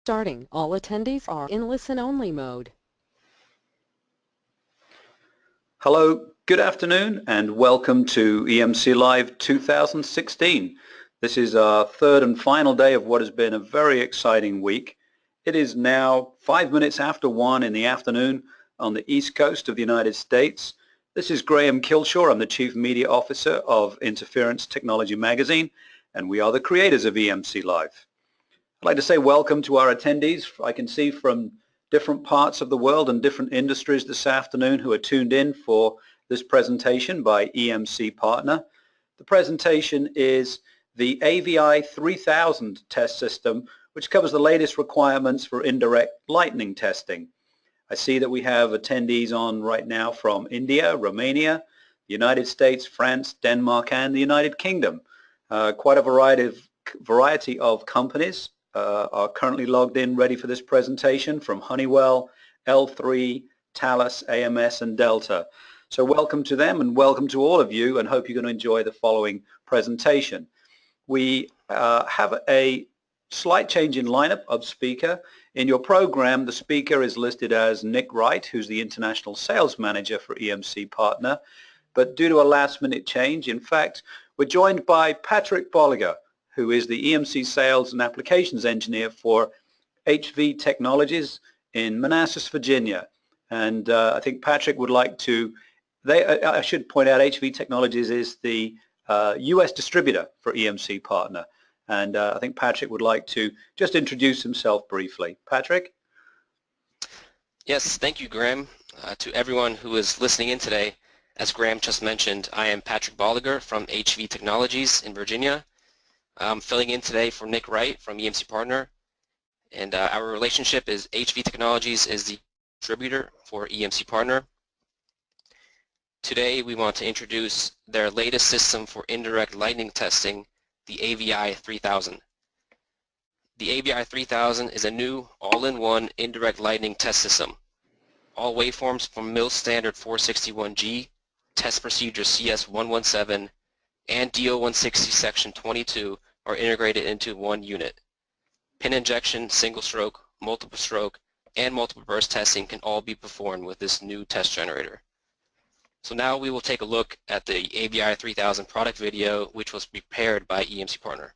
starting. All attendees are in listen-only mode. Hello, good afternoon, and welcome to EMC Live 2016. This is our third and final day of what has been a very exciting week. It is now 5 minutes after 1 in the afternoon on the East Coast of the United States. This is Graham Kilshaw. I'm the Chief Media Officer of Interference Technology Magazine, and we are the creators of EMC Live. I'd like to say welcome to our attendees. I can see from different parts of the world and different industries this afternoon who are tuned in for this presentation by EMC Partner. The presentation is the AVI 3000 test system, which covers the latest requirements for indirect lightning testing. I see that we have attendees on right now from India, Romania, the United States, France, Denmark, and the United Kingdom. Quite a variety of companies are currently logged in ready for this presentation, from Honeywell, L3, Thales, AMS, and Delta. So welcome to them and welcome to all of you, and hope you're going to enjoy the following presentation. We have a slight change in lineup of speaker. In your program, the speaker is listed as Nick Wright, who's the International Sales Manager for EMC Partner. But due to a last-minute change, in fact, we're joined by Patrick Bolliger, who is the EMC Sales and Applications Engineer for HV Technologies in Manassas, Virginia. And I think Patrick would like to, I should point out HV Technologies is the US distributor for EMC Partner. And I think Patrick would like to just introduce himself briefly. Patrick? Yes, thank you, Graham. To everyone who is listening in today, as Graham just mentioned, I am Patrick Bolliger from HV Technologies in Virginia. I'm filling in today for Nick Wright from EMC Partner, and our relationship is HV Technologies is the distributor for EMC Partner. Today we want to introduce their latest system for indirect lightning testing, the AVI 3000. The AVI 3000 is a new all-in-one indirect lightning test system. All waveforms from MIL standard 461G, test procedure CS117, and DO160 section 22 are integrated into one unit. Pin injection, single stroke, multiple stroke, and multiple burst testing can all be performed with this new test generator. So now we will take a look at the AVI 3000 product video, which was prepared by EMC Partner.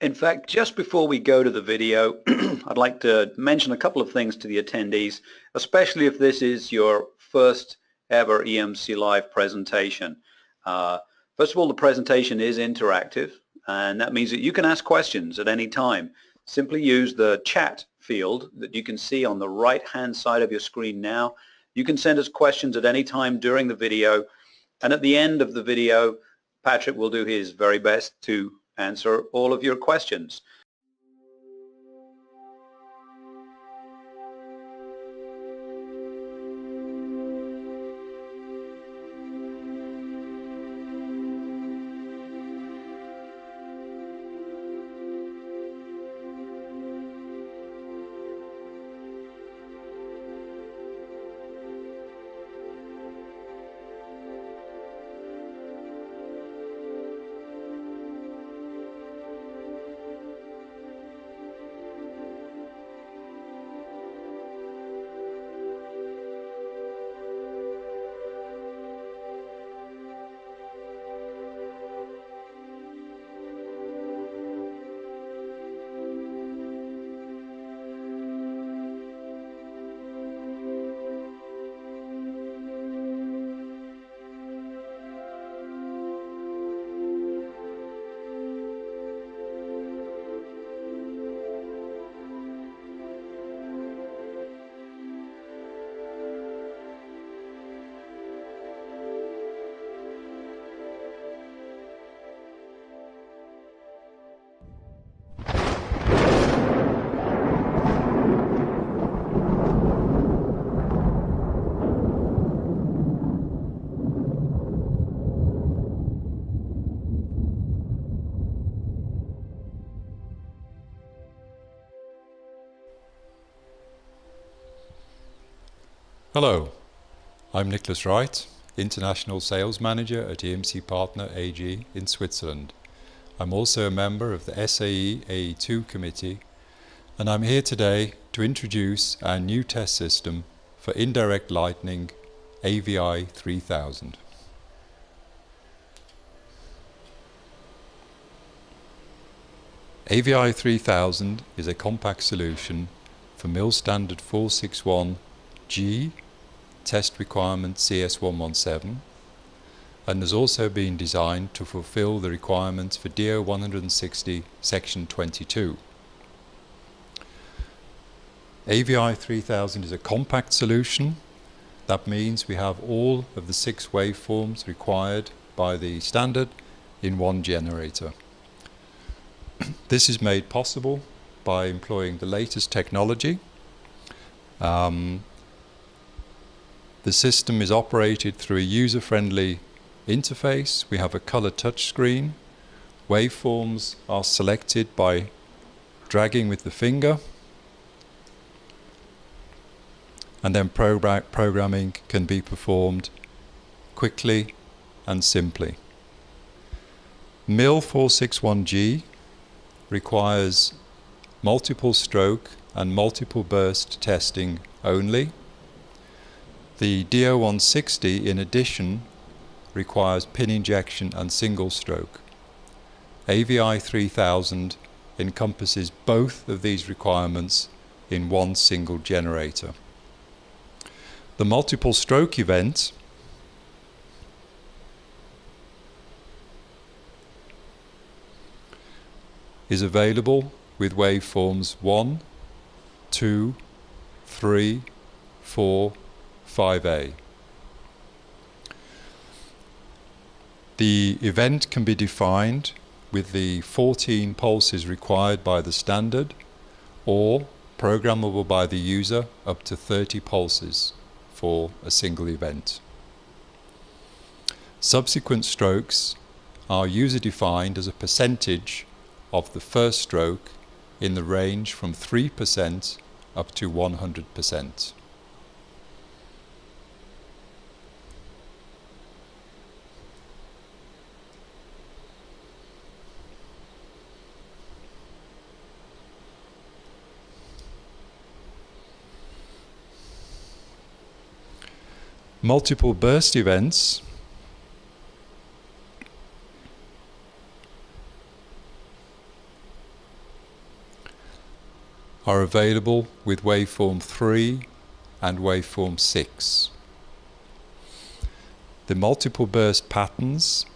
In fact, just before we go to the video, I'd like to mention a couple of things to the attendees, especially if this is your first ever EMC Live presentation. First of all, the presentation is interactive, and that means that you can ask questions at any time. Simply use the chat field that you can see on the right-hand side of your screen now. You can send us questions at any time during the video, and at the end of the video, Patrick will do his very best to answer all of your questions. Hello, I'm Nicholas Wright, International Sales Manager at EMC Partner AG in Switzerland. I'm also a member of the SAE AE2 committee and I'm here today to introduce our new test system for indirect lighting, AVI 3000. AVI 3000 is a compact solution for MIL standard 461G test requirement CS117, and has also been designed to fulfill the requirements for DO 160 section 22. AVI 3000 is a compact solution. That means we have all of the 6 waveforms required by the standard in one generator. This is made possible by employing the latest technology. The system is operated through a user-friendly interface. We have a color touchscreen. Waveforms are selected by dragging with the finger, and then programming can be performed quickly and simply. MIL 461G requires multiple stroke and multiple burst testing only. The DO 160 in addition requires pin injection and single stroke. AVI 3000 encompasses both of these requirements in one single generator. The multiple stroke event is available with waveforms 1, 2, 3, 4, 5A. The event can be defined with the 14 pulses required by the standard, or programmable by the user up to 30 pulses for a single event. Subsequent strokes are user defined as a percentage of the first stroke in the range from 3% up to 100%. Multiple burst events are available with waveform 3 and waveform 6. The multiple burst patterns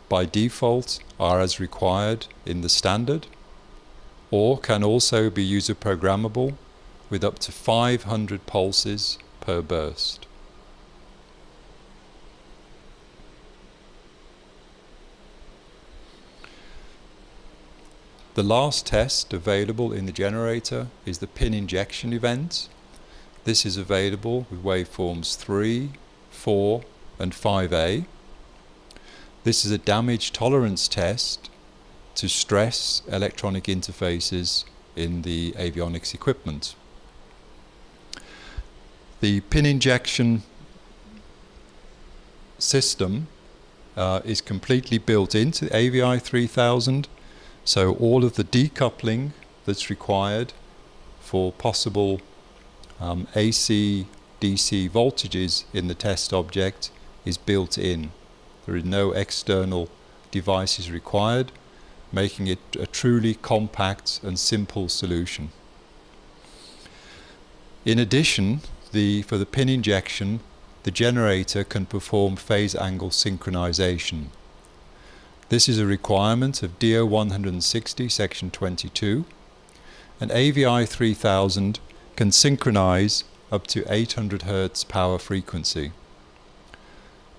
by default are as required in the standard, or can also be user programmable with up to 500 pulses per burst. The last test available in the generator is the pin injection event. This is available with waveforms 3, 4 and 5A. This is a damage tolerance test to stress electronic interfaces in the avionics equipment. The pin injection system is completely built into the AVI 3000. So all of the decoupling that's required for possible AC, DC voltages in the test object is built in. There are no external devices required, making it a truly compact and simple solution. In addition, for the pin injection, the generator can perform phase angle synchronization. This is a requirement of DO 160 section 22, and AVI 3000 can synchronize up to 800 Hz power frequency.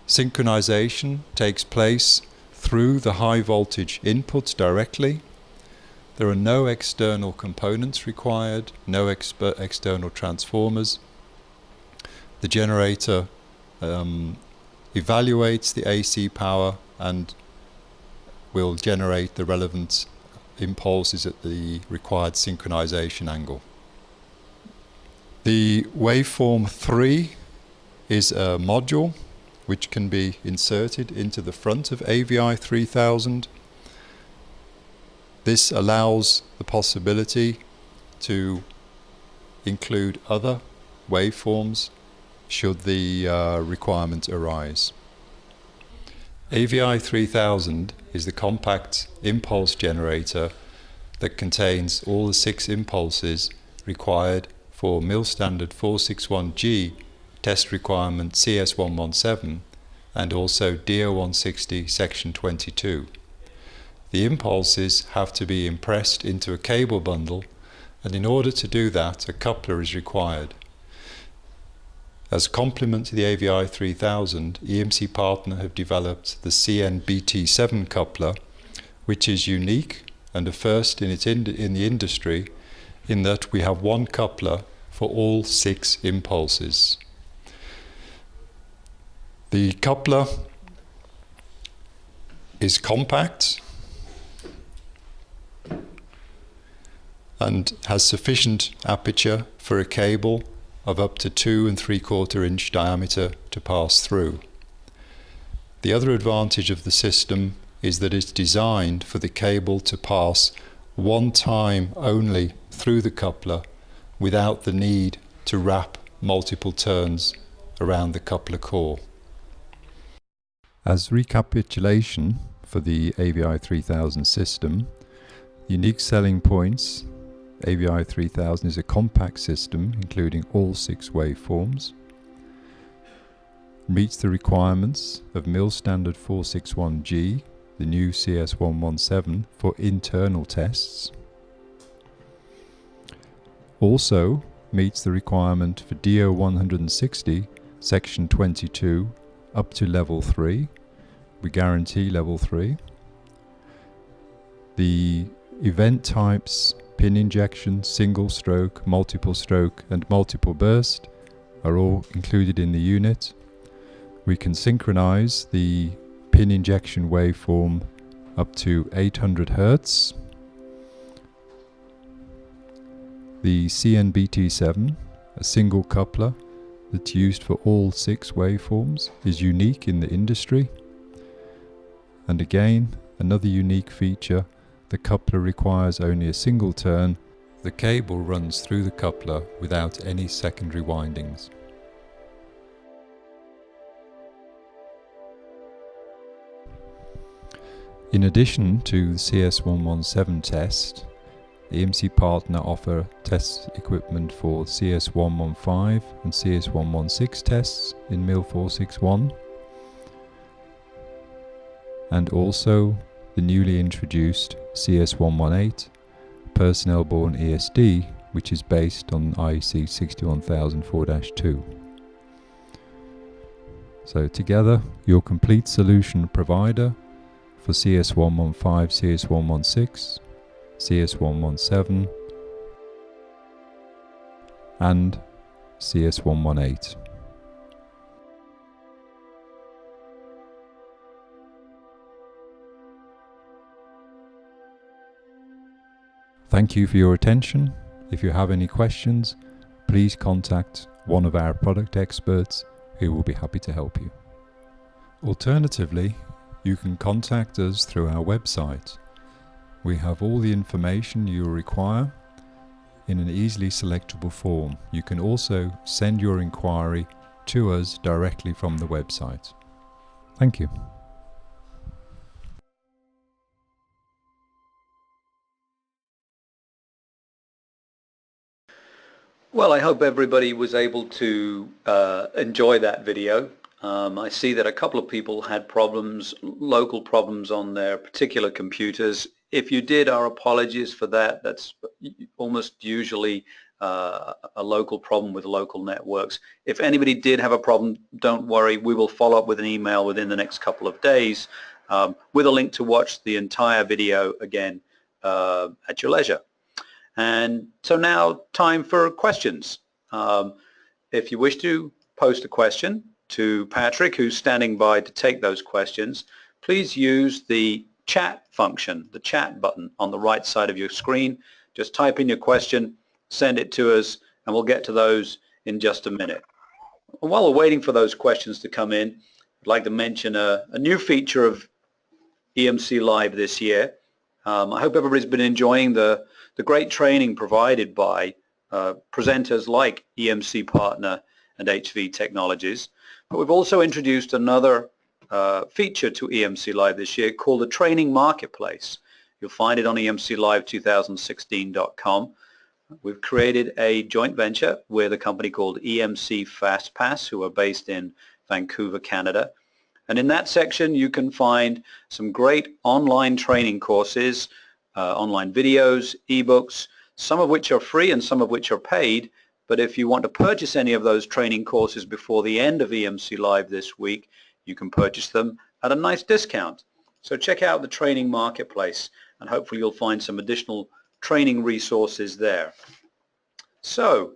Synchronization takes place through the high voltage inputs directly. There are no external components required, no external transformers. The generator evaluates the AC power and will generate the relevant impulses at the required synchronization angle. The waveform 3 is a module which can be inserted into the front of AVI 3000. This allows the possibility to include other waveforms should the requirement arise. AVI 3000 is the compact impulse generator that contains all the 6 impulses required for mil standard 461G test requirement CS117 and also DO160 section 22. The impulses have to be impressed into a cable bundle, and in order to do that a coupler is required. As a complement to the AVI 3000, EMC Partner have developed the CN-BT7 coupler, which is unique and a first in the industry in that we have one coupler for all 6 impulses. The coupler is compact and has sufficient aperture for a cable of up to 2 3/4 inch diameter to pass through. The other advantage of the system is that it's designed for the cable to pass one time only through the coupler without the need to wrap multiple turns around the coupler core. As recapitulation for the AVI 3000 system, unique selling points: AVI 3000 is a compact system including all 6 waveforms, meets the requirements of mil standard 461G, the new CS117 for internal tests, also meets the requirement for DO160 section 22 up to level 3, we guarantee level 3. The event types pin injection, single stroke, multiple stroke and multiple burst are all included in the unit. We can synchronize the pin injection waveform up to 800 Hz. The CN-BT7, a single coupler that's used for all 6 waveforms, is unique in the industry. And again, another unique feature: the coupler requires only a single turn. The cable runs through the coupler without any secondary windings. In addition to the CS117 test, EMC Partner offer test equipment for CS115 and CS116 tests in mil 461, and also the newly introduced CS118 personnel-borne ESD, which is based on IEC 61004-2. So together, your complete solution provider for CS115, CS116, CS117 and CS118. Thank you for your attention. If you have any questions, please contact one of our product experts who will be happy to help you. Alternatively, you can contact us through our website. We have all the information you require in an easily selectable form. You can also send your inquiry to us directly from the website. Thank you. Well, I hope everybody was able to enjoy that video. I see that a couple of people had problems, local problems on their particular computers. If you did, our apologies for that. That's almost usually a local problem with local networks. If anybody did have a problem, don't worry. We will follow up with an email within the next couple of days with a link to watch the entire video again at your leisure. And so now, time for questions. If you wish to post a question to Patrick, who's standing by to take those questions, please use the chat function, the chat button on the right side of your screen. Just type in your question, send it to us, and we'll get to those in just a minute. And while we're waiting for those questions to come in, I'd like to mention a new feature of EMC Live this year. I hope everybody's been enjoying the the great training provided by presenters like EMC Partner and HV Technologies. But we've also introduced another feature to EMC Live this year called the Training Marketplace. You'll find it on emclive2016.com. We've created a joint venture with a company called EMC FastPass, who are based in Vancouver, Canada. And in that section you can find some great online training courses, online videos, ebooks, some of which are free and some of which are paid. But if you want to purchase any of those training courses before the end of EMC Live this week, you can purchase them at a nice discount. So check out the Training Marketplace and hopefully you'll find some additional training resources there. So,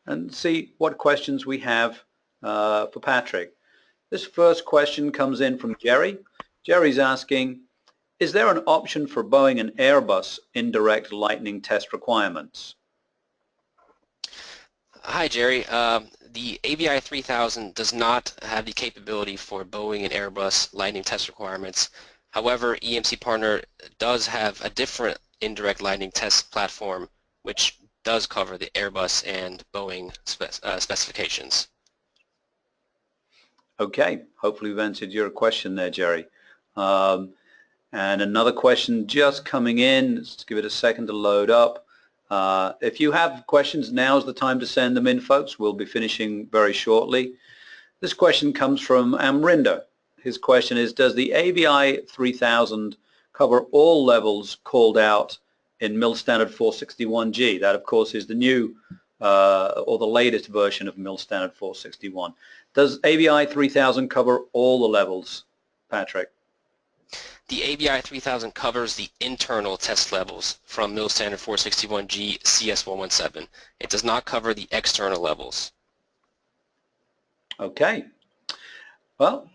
and see what questions we have for Patrick. This first question comes in from Jerry. Jerry's asking, is there an option for Boeing and Airbus indirect lightning test requirements? Hi, Jerry. The AVI 3000 does not have the capability for Boeing and Airbus lightning test requirements. However, EMC Partner does have a different indirect lightning test platform which does cover the Airbus and Boeing specifications. Okay, hopefully we've answered your question there, Jerry. And another question just coming in. Let's give it a second to load up. If you have questions, now's the time to send them in, folks. We'll be finishing very shortly. This question comes from Amrinder. His question is, does the AVI 3000 cover all levels called out in MIL Standard 461G? That, of course, is the new or the latest version of MIL Standard 461. Does AVI 3000 cover all the levels, Patrick? The AVI 3000 covers the internal test levels from MIL Standard 461G CS117. It does not cover the external levels. Okay. Well,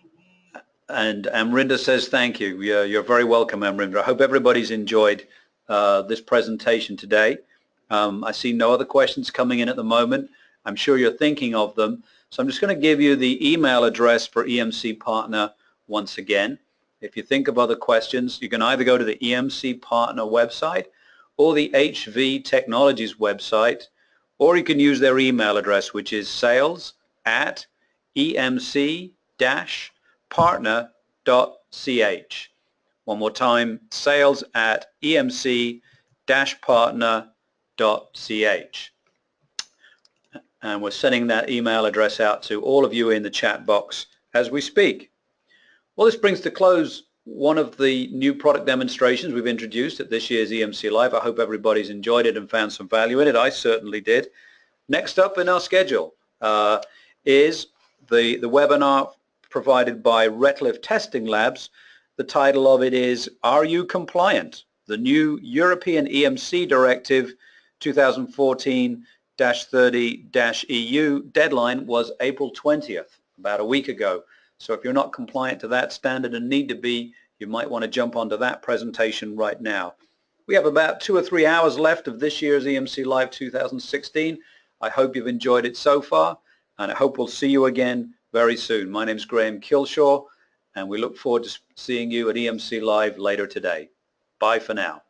and Amrinder says thank you. You're very welcome, Amrinder. I hope everybody's enjoyed this presentation today. I see no other questions coming in at the moment. I'm sure you're thinking of them. So I'm just going to give you the email address for EMC Partner once again. If you think of other questions, you can either go to the EMC Partner website or the HV Technologies website, or you can use their email address, which is sales@emc-partner.ch. One more time, sales@emc-partner.ch. And we're sending that email address out to all of you in the chat box as we speak. Well, this brings to close one of the new product demonstrations we've introduced at this year's EMC Live. I hope everybody's enjoyed it and found some value in it. I certainly did. Next up in our schedule is the webinar provided by Retliff Testing Labs. The title of it is, Are You Compliant? The new European EMC Directive 2014-30-EU deadline was April 20th, about a week ago. So if you're not compliant to that standard and need to be, you might want to jump onto that presentation right now. We have about 2 or 3 hours left of this year's EMC Live 2016. I hope you've enjoyed it so far, and I hope we'll see you again very soon. My name's Graham Kilshaw, and we look forward to seeing you at EMC Live later today. Bye for now.